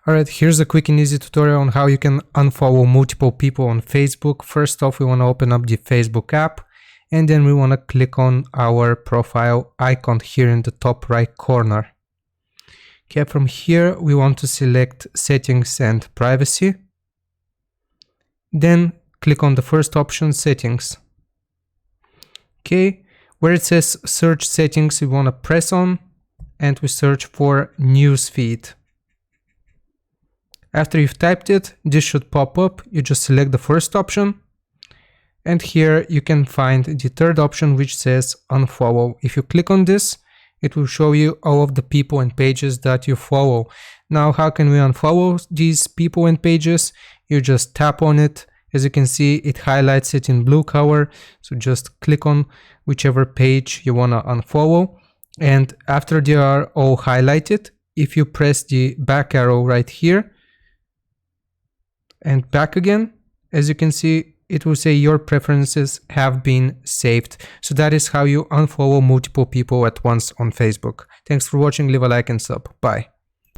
Alright, here's a quick and easy tutorial on how you can unfollow multiple people on Facebook. First off, we want to open up the Facebook app, and then we want to click on our profile icon here in the top right corner. Okay, from here we want to select settings and privacy. Then click on the first option, settings. Okay, where it says search settings, we want to press on and we search for newsfeed. After you've typed it, this should pop up. You just select the first option, and here you can find the third option which says unfollow. If you click on this, it will show you all of the people and pages that you follow. Now, how can we unfollow these people and pages? You just tap on it. As you can see, it highlights it in blue color. So just click on whichever page you want to unfollow. And after they are all highlighted, if you press the back arrow right here, and back again, as you can see, it will say your preferences have been saved. So that is how you unfollow multiple people at once on Facebook. Thanks for watching, leave a like and sub. Bye.